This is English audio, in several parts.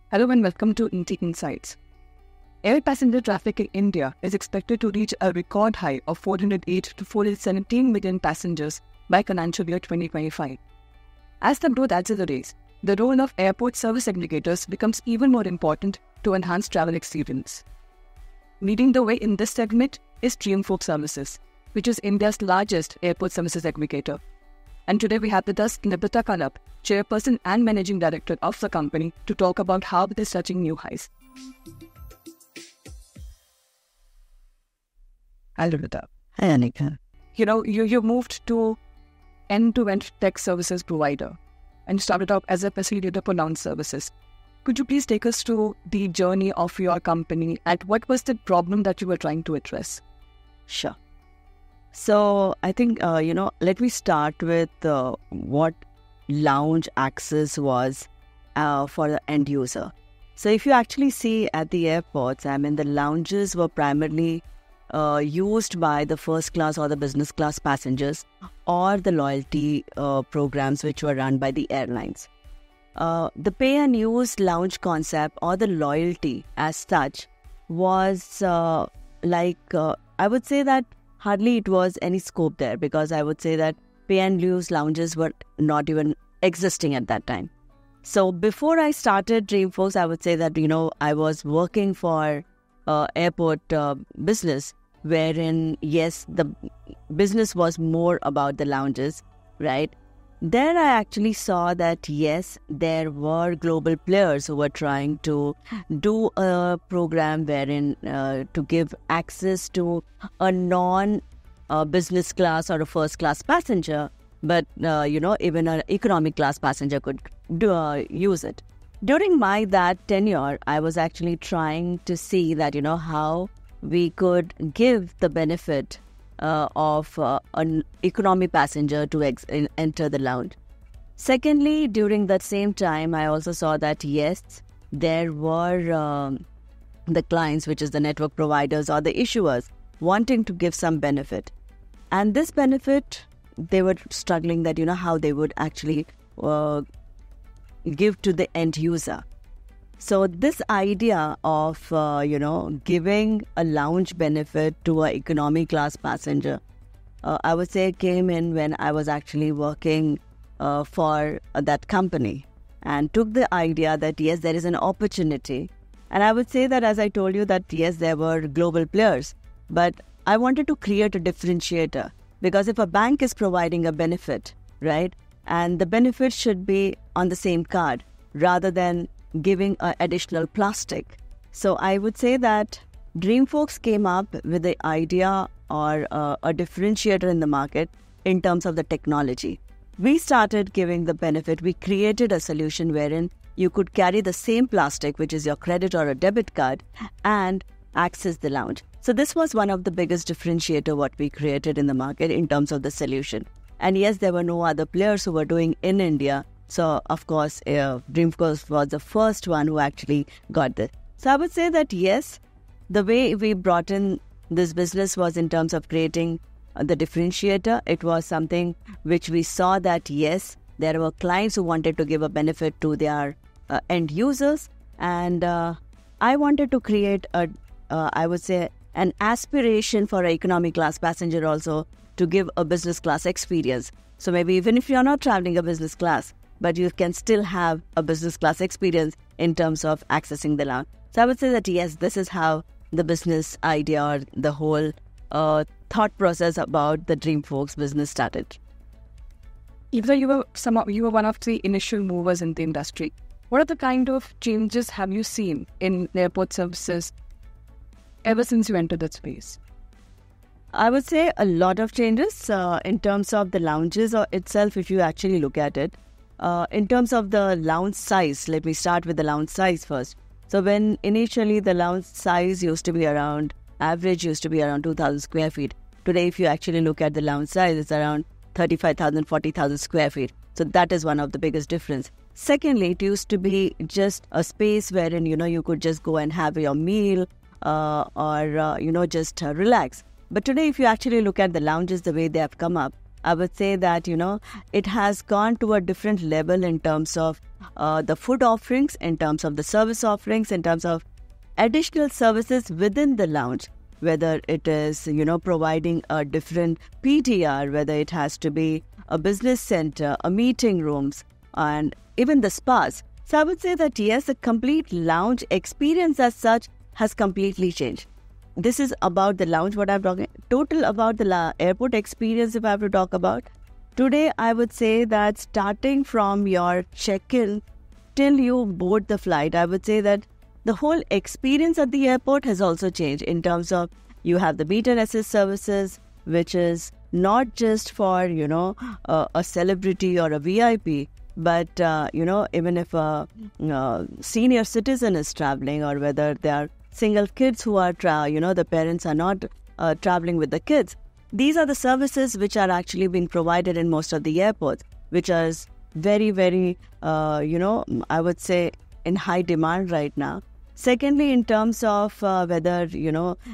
Hello and welcome to Inti Insights. Air passenger traffic in India is expected to reach a record high of 408 to 417 million passengers by financial year 2025. As the growth accelerates, the role of airport service aggregators becomes even more important to enhance travel experience. Leading the way in this segment is Dreamfolk Services, which is India's largest airport services aggregator. And today we have with us Nibita Kalap, Chairperson and Managing Director of the company, to talk about how it is touching new highs. Hi, Nibita. Hi, Anika. You moved to end-to-end tech services provider and started out as a facilitator for launch services. Could you please take us through the journey of your company and what was the problem that you were trying to address? Sure. So I think, let me start with what lounge access was for the end user. So if you actually see at the airports, the lounges were primarily used by the first class or the business class passengers or the loyalty programs which were run by the airlines. The pay and use lounge concept or the loyalty as such was I would say that hardly it was any scope there, because I would say that pay and use lounges were not even existing at that time. So before I started Dreamfolk, I would say that, I was working for airport business, wherein, yes, the business was more about the lounges, right? There I actually saw that, yes, there were global players who were trying to do a program wherein to give access to a non-business class or a first class passenger, but, even an economic class passenger could use it. During my that tenure, I was actually trying to see that, how we could give the benefit of an economy passenger to enter the lounge. Secondly, during that same time, I also saw that, yes, there were the clients, which is the network providers or the issuers, wanting to give some benefit. And this benefit, they were struggling that, how they would actually give to the end user. So this idea of, giving a lounge benefit to an economy class passenger, I would say came in when I was actually working for that company, and took the idea that, yes, there is an opportunity. And I would say that, as I told you, that, yes, there were global players, but I wanted to create a differentiator, because if a bank is providing a benefit, right, and the benefit should be on the same card rather than giving additional plastic. So I would say that Dreamfolk came up with the idea or a differentiator in the market in terms of the technology. We started giving the benefit. We created a solution wherein you could carry the same plastic, which is your credit or a debit card, and access the lounge. So this was one of the biggest differentiator what we created in the market in terms of the solution. And yes, there were no other players who were doing in India. So, of course, Dreamfolk was the first one who actually got this. So, I would say that, yes, the way we brought in this business was in terms of creating the differentiator. It was something which we saw that, yes, there were clients who wanted to give a benefit to their end users. And I wanted to create I would say, an aspiration for an economy class passenger also to give a business class experience. So, maybe even if you're not traveling a business class, but you can still have a business class experience in terms of accessing the lounge. So I would say that, yes, this is how the business idea or the whole thought process about the Dreamfolk business started. Even though you were one of the initial movers in the industry, what are the kind of changes have you seen in airport services ever since you entered that space? I would say a lot of changes in terms of the lounges or itself, if you actually look at it. In terms of the lounge size, let me start with the lounge size first. So when initially the lounge size average used to be around 2,000 square feet. Today, if you actually look at the lounge size, it's around 35,000, 40,000 square feet. So that is one of the biggest difference. Secondly, it used to be just a space wherein, you could just go and have your meal or just relax. But today, if you actually look at the lounges, the way they have come up, I would say that, it has gone to a different level in terms of the food offerings, in terms of the service offerings, in terms of additional services within the lounge, whether it is, providing a different PTR, whether it has to be a business center, a meeting rooms, and even the spas. So I would say that yes, the complete lounge experience as such has completely changed. This is about the lounge, what I'm talking, total about the airport experience if I have to talk about. Today, I would say that starting from your check-in till you board the flight, I would say that the whole experience at the airport has also changed in terms of you have the meet and assist services, which is not just for, a celebrity or a VIP, but, even if a senior citizen is traveling, or whether they are single kids who are, the parents are not traveling with the kids. These are the services which are actually being provided in most of the airports, which are very, very, I would say in high demand right now. Secondly, in terms of whether,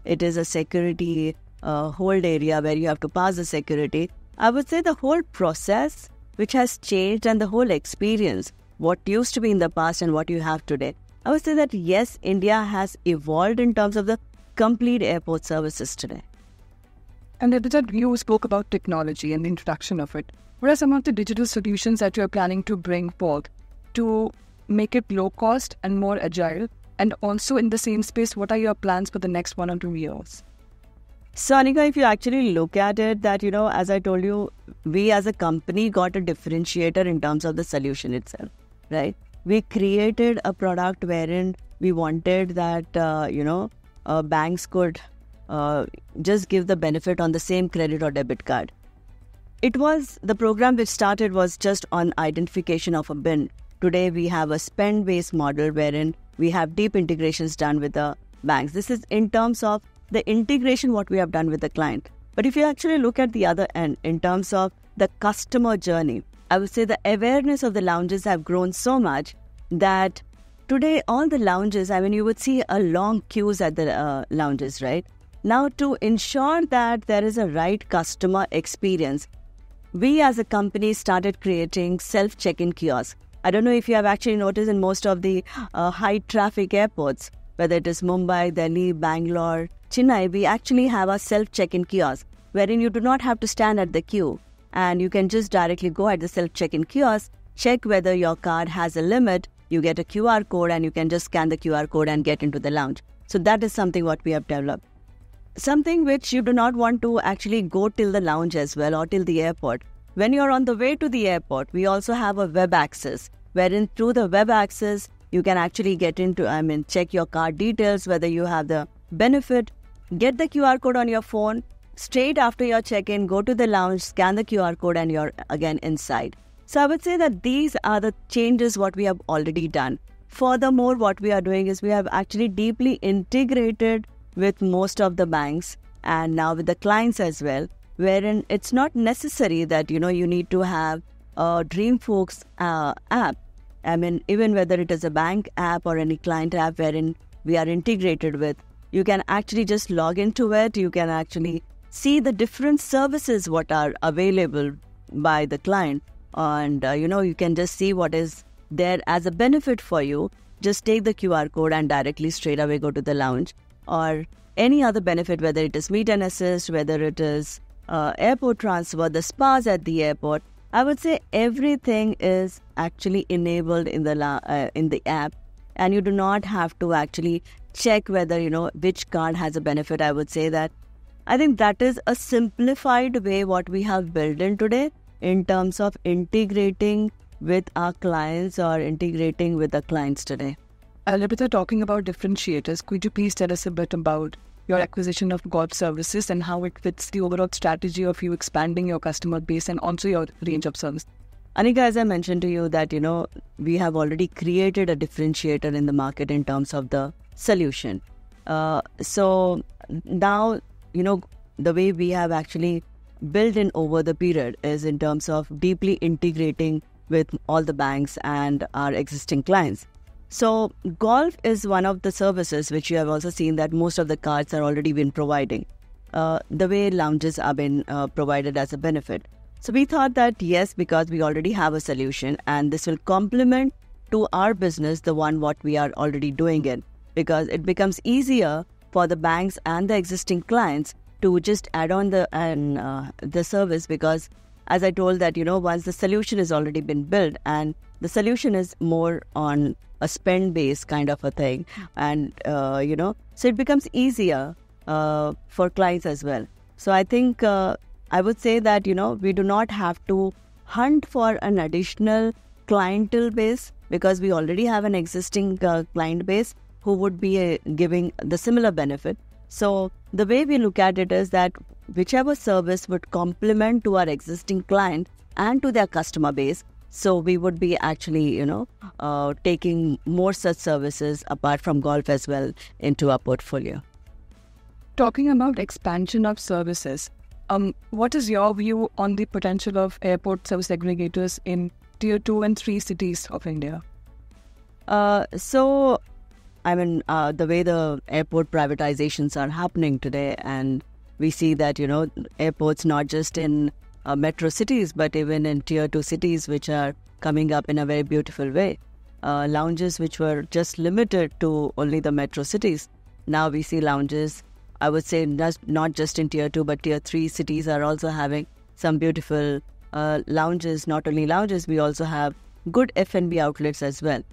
it is a security hold area where you have to pass the security, I would say the whole process which has changed and the whole experience, what used to be in the past and what you have today. I would say that yes, India has evolved in terms of the complete airport services today. And Rebecca, you spoke about technology and the introduction of it. What are some of the digital solutions that you are planning to bring forth to make it low cost and more agile? And also in the same space, what are your plans for the next 1 or 2 years? So Anika, if you actually look at it, that, as I told you, we as a company got a differentiator in terms of the solution itself, right? We created a product wherein we wanted that, banks could just give the benefit on the same credit or debit card. The program which started was just on identification of a bin. Today, we have a spend-based model wherein we have deep integrations done with the banks. This is in terms of the integration, what we have done with the client. But if you actually look at the other end, in terms of the customer journey, I would say the awareness of the lounges have grown so much that today all the lounges, you would see a long queues at the lounges, right? Now, to ensure that there is a right customer experience, we as a company started creating self-check-in kiosks. I don't know if you have actually noticed in most of the high-traffic airports, whether it is Mumbai, Delhi, Bangalore, Chennai, we actually have a self-check-in kiosk wherein you do not have to stand at the queue and you can just directly go at the self-check-in kiosk, check whether your card has a limit, you get a QR code and you can just scan the QR code and get into the lounge. So that is something what we have developed. Something which you do not want to actually go till the lounge as well or till the airport. When you're on the way to the airport, we also have a web access wherein through the web access, you can actually get into, check your card details, whether you have the benefit, get the QR code on your phone, straight after your check-in, go to the lounge, scan the QR code and you're again inside. So I would say that these are the changes what we have already done. Furthermore, what we are doing is we have actually deeply integrated with most of the banks and now with the clients as well, wherein it's not necessary that, you need to have a DreamForks app. Even whether it is a bank app or any client app wherein we are integrated with, you can actually just log into it. You can actually see the different services what are available by the client. And, you can just see what is there as a benefit for you. Just take the QR code and directly straight away go to the lounge. Or any other benefit, whether it is meet and assist, whether it is airport transfer, the spas at the airport. I would say everything is actually enabled in the app, and you do not have to actually check whether, which card has a benefit. I would say that I think that is a simplified way what we have built in today in terms of integrating with our clients or integrating with the clients today. Rebecca, talking about differentiators, could you please tell us a bit about your acquisition of Golf Services and how it fits the overall strategy of you expanding your customer base and also your range of service? Anika, as I mentioned to you that, we have already created a differentiator in the market in terms of the solution. So now, the way we have actually built in over the period is in terms of deeply integrating with all the banks and our existing clients. So Golf is one of the services which you have also seen that most of the cards are already been providing. The way lounges have been provided as a benefit. So we thought that yes, because we already have a solution and this will complement to our business, the one what we are already doing it, because it becomes easier for the banks and the existing clients to just add on the service, because as I told that, once the solution has already been built and the solution is more on a spend-based kind of a thing, and, so it becomes easier for clients as well. So I think I would say that, we do not have to hunt for an additional clientele base, because we already have an existing client base who would be giving the similar benefit. So the way we look at it is that whichever service would complement to our existing client and to their customer base, so we would be actually, taking more such services apart from golf as well into our portfolio. Talking about expansion of services, what is your view on the potential of airport service aggregators in Tier 2 and 3 cities of India? The way the airport privatizations are happening today, and we see that, airports not just in metro cities, but even in Tier 2 cities, which are coming up in a very beautiful way. Lounges which were just limited to only the metro cities. Now we see lounges, I would say not just in Tier 2, but Tier 3 cities are also having some beautiful lounges. Not only lounges, we also have good F&B outlets as well.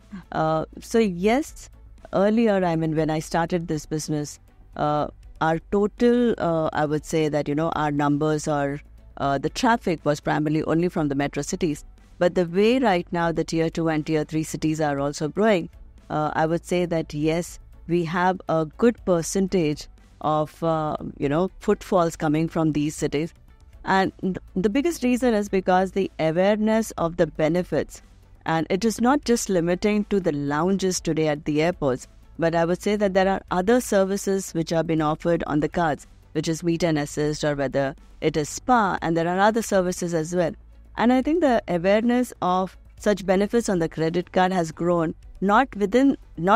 So yes, earlier, when I started this business, our total, I would say that, our numbers are, the traffic was primarily only from the metro cities. But the way right now the Tier 2 and Tier 3 cities are also growing, I would say that yes, we have a good percentage of, footfalls coming from these cities. And the biggest reason is because the awareness of the benefits, and it is not just limiting to the lounges today at the airports, but I would say that there are other services which are being offered on the cards, which is meet and assist, or whether it is spa, and there are other services as well. And I think the awareness of such benefits on the credit card has grown, not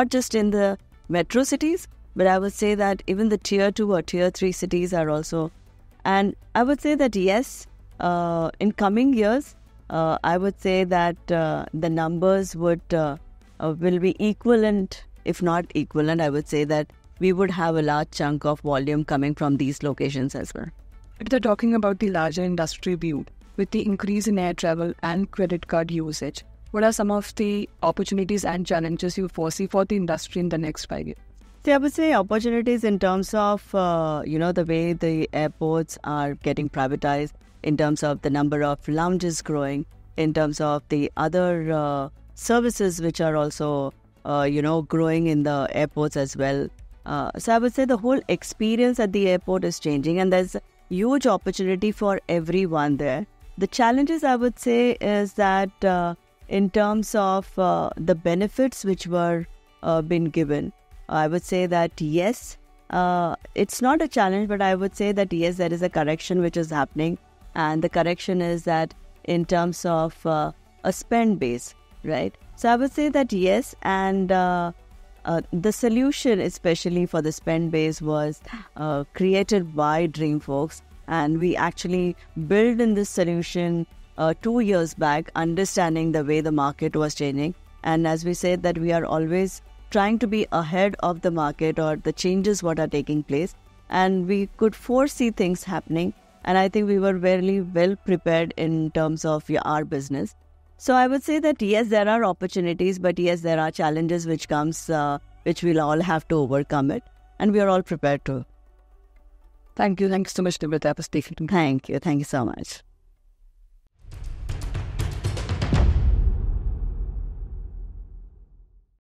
just in the metro cities, but I would say that even the Tier 2 or Tier 3 cities are also. And I would say that yes, in coming years, I would say that the numbers will be equivalent, if not equivalent. I would say that we would have a large chunk of volume coming from these locations as well. If they're talking about the larger industry view, with the increase in air travel and credit card usage, what are some of the opportunities and challenges you foresee for the industry in the next 5 years? See, I would say opportunities in terms of, the way the airports are getting privatized, in terms of the number of lounges growing, in terms of the other services which are also, growing in the airports as well. So I would say the whole experience at the airport is changing, and there's a huge opportunity for everyone there. The challenges, I would say, is that in terms of the benefits which were been given, I would say that yes, it's not a challenge, but I would say that yes, there is a correction which is happening. And the correction is that in terms of a spend base, right? So I would say that yes, and the solution, especially for the spend base, was created by Dreamforks. And we actually built in this solution 2 years back, understanding the way the market was changing. And as we said, that we are always trying to be ahead of the market or the changes what are taking place. And we could foresee things happening. And I think we were very well prepared in terms of our business. So I would say that yes, there are opportunities, but yes, there are challenges which comes, which we'll all have to overcome it. And we are all prepared to. Thank you. Thanks so much, Nivrita, for speaking to me. Thank you. Thank you so much.